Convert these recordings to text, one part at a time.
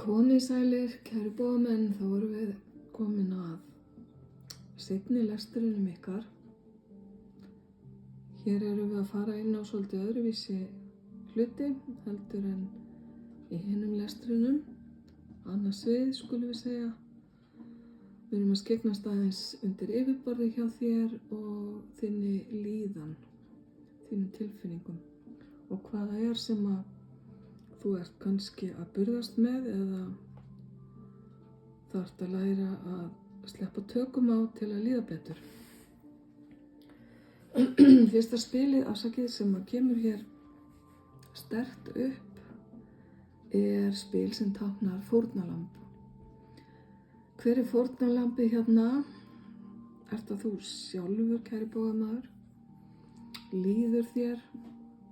Komið sælir, kæru bóðamenn, þá erum við komin að seinni lestrinum ykkar. Hér erum við að fara inn á svolítið öðruvísi hluti heldur en í hinum lestrinum. Annað svið skulum við segja. Við erum að skyggnast aðeins undir yfirborði hjá þér og þinni líðan, þínum tilfinningum og hvað það sem að þú ert kannski að burðast með eða þarft að læra að sleppa tökum á til að líða betur. Fyrsta spilið, afsakið, sem að kemur hér sterkt upp spil sem táknar fórnarlamb. Hver fórnarlambi hérna? Ert það þú sjálfur, kæri bóðamaður? Líður þér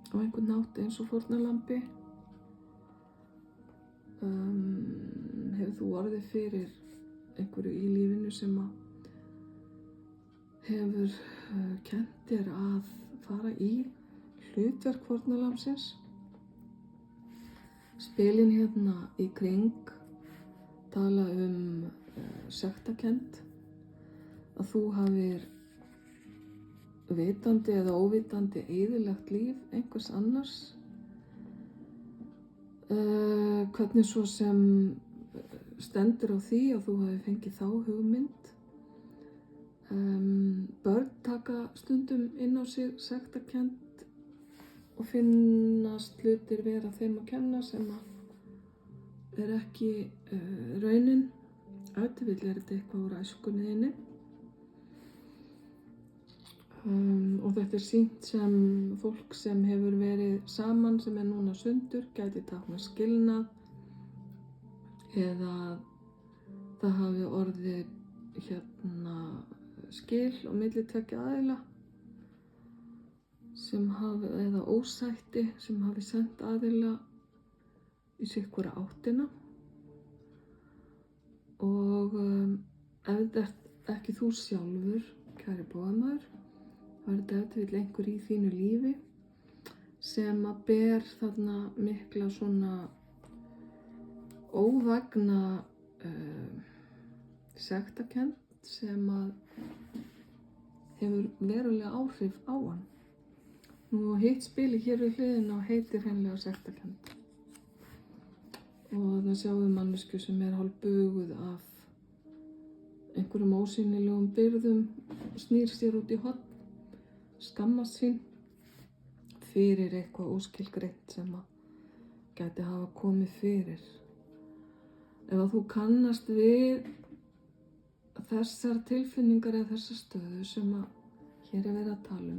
á einhvern hátt eins og fórnarlambi? Hefur þú orðið fyrir einhverju í lífinu sem að hefur kennt þér að fara í hlutverk fórnarlambsins? Spilin hérna í kring tala sektarkennd, að þú hafir vitandi eða óvitandi eyðilagt líf einhvers annars. Hvernig svo sem stendur á því að þú hafi fengið þá hugmynd. Börn taka stundum inn á sig sektarkennd og finnast hlutir vera þeim að kenna sem að ekki raunin. Ef til vill þetta eitthvað úr æskunni þinni. Og þetta sýnt sem fólk sem hefur verið saman sem núna sundur gæti táknað skilnað eða það hafi orðið skil á milli tveggja aðila sem hafi, eða ósætti sem hafi sent aðila í sitthvora áttina og ef þetta er ekki þú sjálfur, kæri bóðamaður, var þetta ef til vill einhver í þínu lífi sem að ber þarna mikla svona óvægna sektarkennd sem að hefur verulega áhrif á hann. Nú hitt spilið hér við hliðina heitir hreinlega sektarkennd. Og það sjáum við manneskju sem hálfbuguð af einhverjum ósýnilegum byrðum, snýr sér út í horn, skammast sín fyrir eitthvað óskilgreint sem að gæti hafa komið fyrir. Ef að þú kannast við þessar tilfinningar eða þessar stöðu sem að hér verið að tala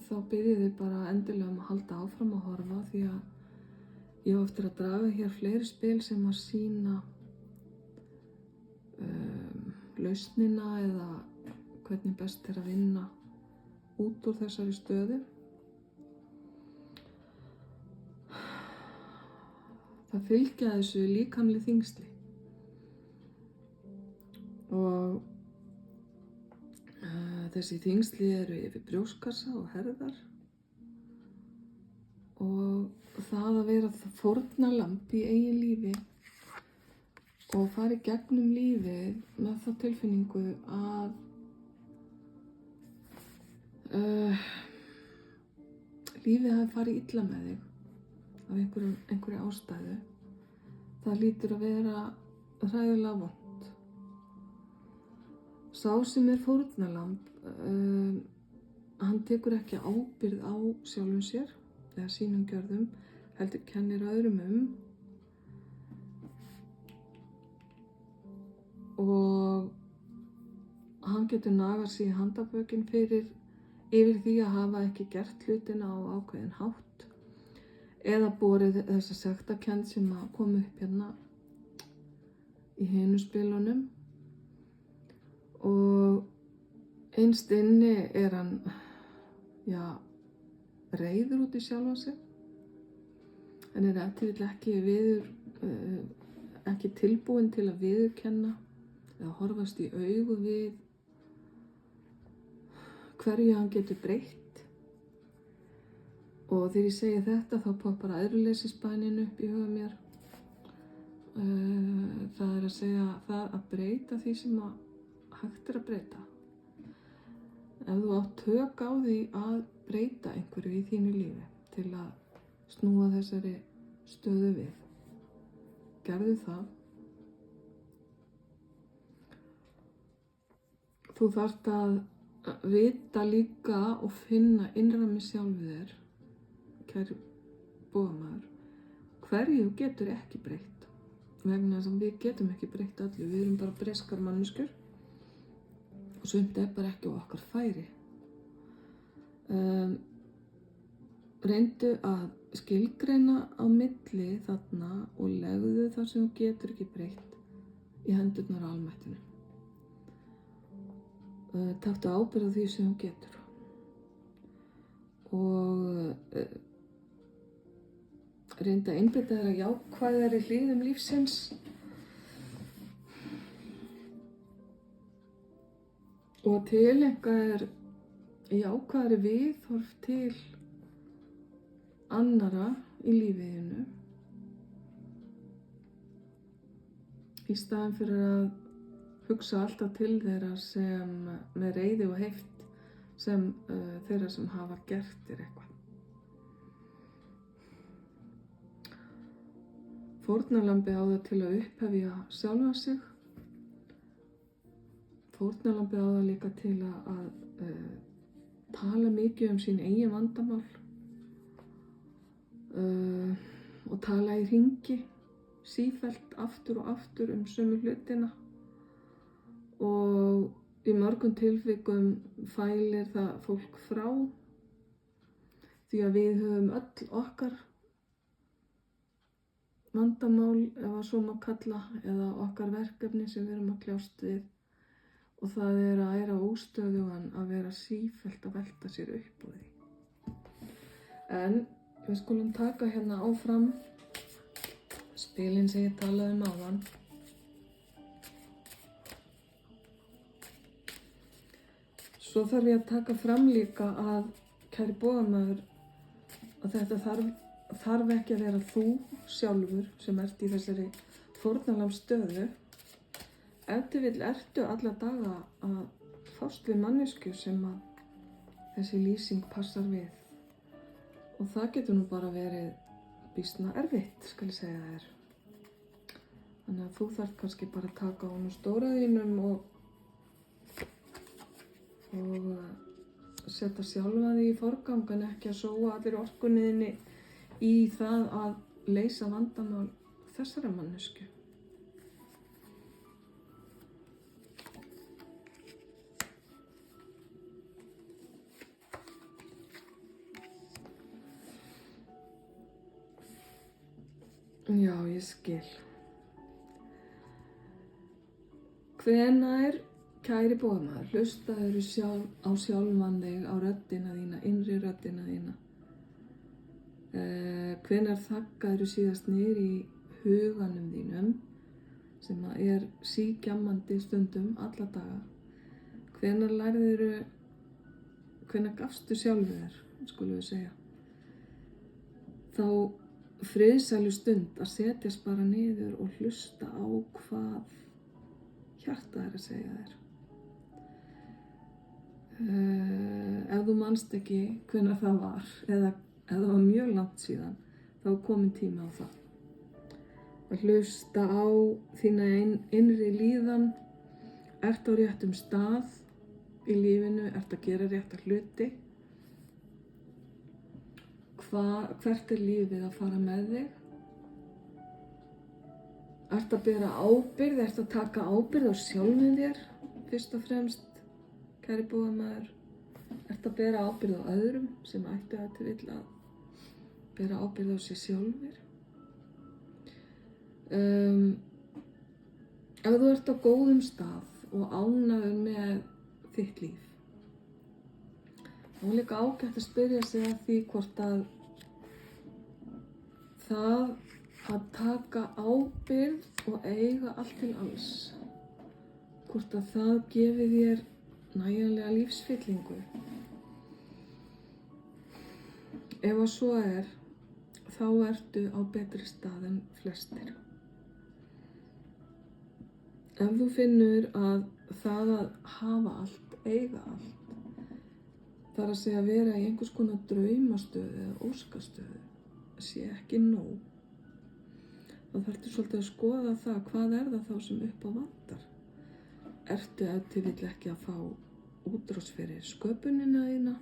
þá byrjið þið bara endilega að halda áfram að horfa því að ég á eftir að draga hér fleiri spil sem að sýna lausnina eða hvernig best er að vinna út úr þessari stöðu. Það fylgja þessu líkamleg þyngsli og þessi þyngsli eru yfir brjóstkassa og herðar og það að vera fórnarlamb í eigin lífi og fara í gegnum lífið með þá tilfinningu að lífið hafi farið illa með þig af einhverju ástæðu. Það hlýtur að vera hræðilega vont. Sá sem fórnarlamb, hann tekur ekki ábyrgð á sjálfum sér eða sínum gjörðum, heldur kennir öðrum og hann getur nagað sig í handarbökin yfir því að hafa ekki gert hlutina á ákveðin hátt eða borið þessa sektarkennd sem að koma upp hérna í hinu spilunum og innst inni hann reiður út í sjálfan sig en ef til vill ekki tilbúin til að viðurkenna eða horfast í augu við hverju hann getur breytt Og þegar ég segi þetta þá poppar æðruleysisbænin upp í huga mér. Það er að segja það að breyta því sem að hægt er að breyta. Ef þú átt tök á því að breyta einhverju í þínu lífi til að snúa þessari stöðu við, gerðu það. Þú þarft að vita líka og finna innra með sjálfu þér, kæri bogamaður, hverju þú getur ekki breytt. Vegna þess að við getum ekki breytt öllu, við erum bara breskar manneskjur og sumt er bara ekki á okkar færi. Reyndu að skilgreina á milli þarna og legðu það sem þú getur ekki breytt í hendurnar á almættinu. Taktu ábyrgð á því sem þú getur og reyndu að einbeita þér að jákvæðari hliðum lífsins. Og að tileinka þér jákvæðari viðhorf til annarra í lífiðinu í staðinn fyrir að hugsa alltaf til þeirra sem með reiði og heift sem þeirra sem hafa gert þér eitthvað. Fórnarlambi á það til að upphefja sjálfa sig. Fórnarlambi á það líka til að tala mikið sín eigin vandamál og tala í hringi sífellt aftur og aftur sömu hlutina. Og í mörgum tilvikum fælir það fólk frá því að við höfum öll okkar vandamál, ef að svo má kalla, eða okkar verkefni sem við erum að kljást við. Og það er að æra óstöðugan að vera sífellt að velta sér upp úr því. En við skulum taka hérna áfram spilin sem ég talaði áðan. Svo þarf ég að taka fram líka að, kæri bogamaður, að þetta þarf ekki að vera þú sjálfur sem ert í þessari fórnarlambsstöðu. Ef til vill ertu alla daga að fást við manneskju sem að þessi lýsing passar við. Og það getur nú bara verið býsna erfitt, skal ég segja þér. Þannig að þú þarft kannski bara að taka á honum stóra þínum og setja sjálfa því í forgang en ekki að sóa allir orkunniðinni í það að leysa vandamál þessara manneskju. Já, ég skil. Hvenær, kæri bogamaður, hlustaðu á sjálfan þig, á röddina þína, innri röddina þína. Hvenær þaggaðu síðast niður í huganum þínum, sem er sígjammandi stundum alla daga. Hvenær gafstu sjálfu þér, skulum við segja. Þá friðsælu stund að setjast bara niður og hlusta á hvað hjartað er að segja þér. Ef þú manst ekki hvenær það var, eða ef það var mjög langt síðan, þá er komin tími á það. Að hlusta á þína innri líðan, ert á réttum stað í lífinu, ert að gera rétta hluti. Hvert er lífið að fara með þig? Ert að bera ábyrgð, ert að taka ábyrgð á sjálfum þér, fyrst og fremst, kæri bogamaður. Ert að bera ábyrgð á öðrum sem ættu að til vill að bera ábyrgð á sér sjálfur. Ef þú ert á góðum stað og ánægður með þitt líf, þá er líka ágætt að spyrja sig að því hvort að það að taka ábyrgð og eiga allt til alls, hvort að það gefi þér nægjanlega lífsfyllingu. ef að svo þá ertu á betri stað en flestir. Ef þú finnur að það að hafa allt, eiga allt, það er að segja að vera í einhvers konar draumastöðu eða óskastöðu, sé ekki nóg, þá þarftu svolítið að skoða það, hvað er það þá sem upp á vantar? Ertu ef til vill ekki að fá útrás fyrir sköpunina þína?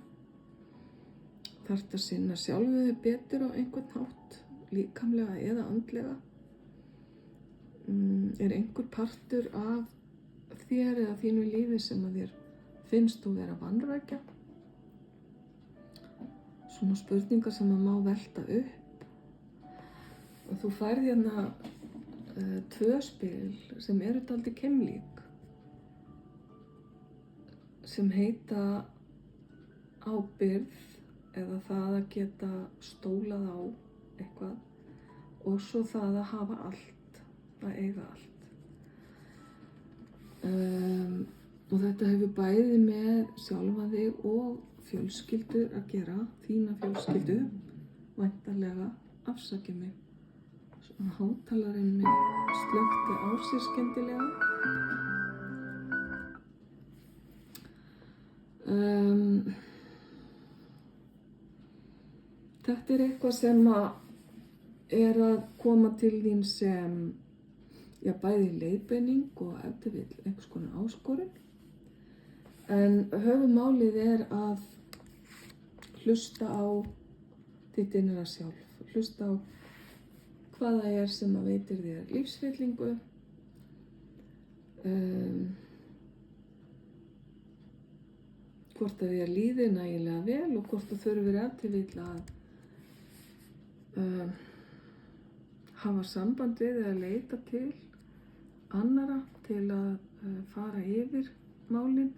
Þarftu að sinna sjálfu þig betur á einhvern hátt, líkamlega eða andlega? Er einhver partur af þér eða þínu lífi sem að þér finnst þú vera að vanrækja? Svona spurningar sem að má velta upp. Og þú færð hérna 2 spil sem eru dálítið keimlík, sem heita ábyrgð eða það að geta stólað á eitthvað og svo það að hafa allt, að eiga allt. Og þetta hefur bæði með sjálfa þig og fjölskyldur að gera, þína fjölskyldu, væntanlega, afsakið mig. Svona hátalarinn minn slökkti á sér skemmtilega. Þetta er eitthvað sem er að koma til þín sem bæði leiðbeining og ef til vill einhvers konar áskorun. En höfuðmálið er að hlusta á þitt innra sjálf, hlusta á hvað það er sem að veitir þér lífsfyllingu, hvort að þér líði nægilega vel og hvort það þurfir ef til vill að hafa samband við eða leita til annara til að fara yfir málin.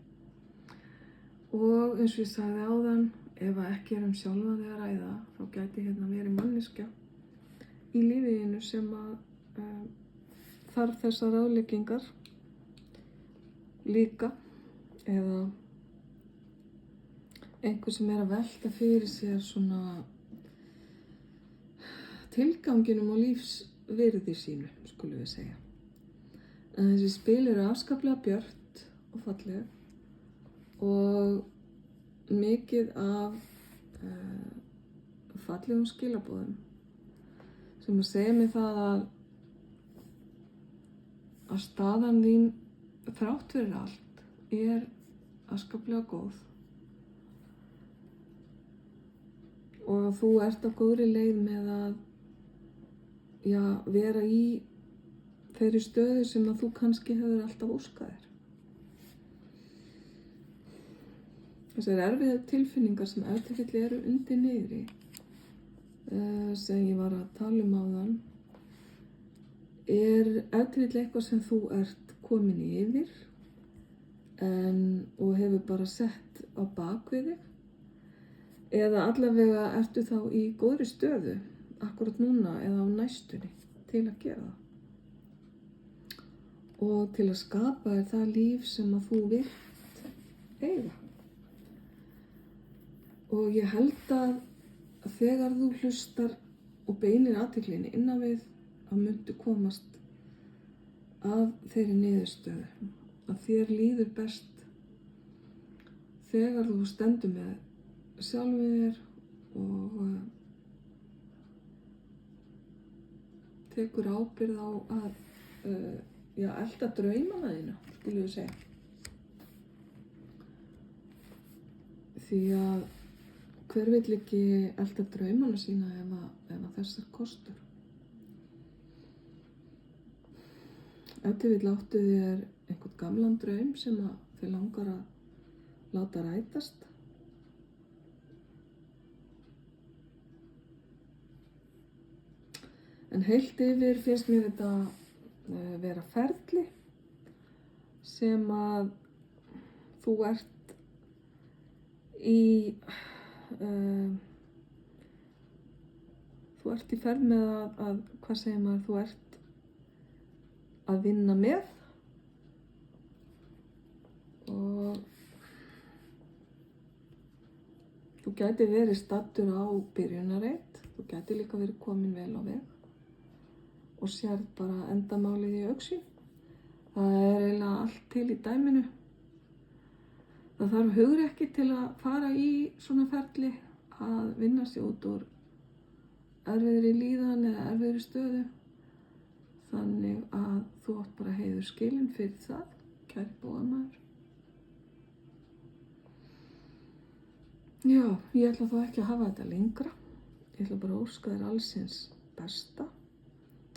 Og eins og ég sagði áðan, ef ekki er sjálfa þig að ræða, þá gæti hérna verið manneskja í lífiðinu sem að þarf þessar ráðleggingar líka, eða einhver sem er að velta fyrir sér svona tilganginum og lífsvirði sínu, skulum við segja. En þessi spil eru afskaplega björt og falleg og mikið af fallegum skilaboðum sem að segja mig það að staðan þín þrátt fyrir allt er afskaplega góð og að þú ert á góðri leið með að vera í þeirri stöðu sem að þú kannski hefur alltaf óskað þér. Þessar erfiðu tilfinningar sem ef til vill eru undir niðri, sem ég var að tala áðan, er ef til vill eitthvað sem þú ert komin yfir og hefur bara sett á bak við þig, eða allavega ertu þá í góðri stöðu akkurat núna eða á næstunni til að gera það og til að skapa þér það líf sem að þú vilt eiga. Og ég held að þegar þú hlustar og beinir athyglinni inn á við að myndu komast að þeirri niðurstöðu, að þér líður best þegar þú stendur með sjálfum þér og tekur ábyrgð á að elta draumana þína, skulum við segja. Því að hver vill ekki elta draumana sína ef að þessar kostur. Ef til vill áttu þér einhvern gamlan draum sem að þið langar að láta rætast. En heilt yfir finnst mér þetta vera ferli sem að þú ert í ferð með að hvað segir maður, þú ert að vinna með og þú Þú gæti verið staddur á byrjunarreit, þú gæti líka verið komin vel á veg og sérð bara endamálið í augsýn. Það eiginlega allt til í dæminu. Það þarf hugrekki til að fara í svona ferli, að vinna sig út úr erfiðri líðan eða erfiðri stöðu. Þannig að þú átt bara heiður skilin fyrir það, kæri bóðamaður. Já, ég ætla þá ekki að hafa þetta lengra. Ég ætla bara að óska þér allsins besta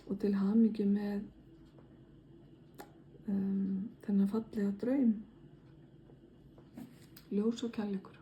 og til hamingju með þennan fallega draum. Ljós og kærleikur.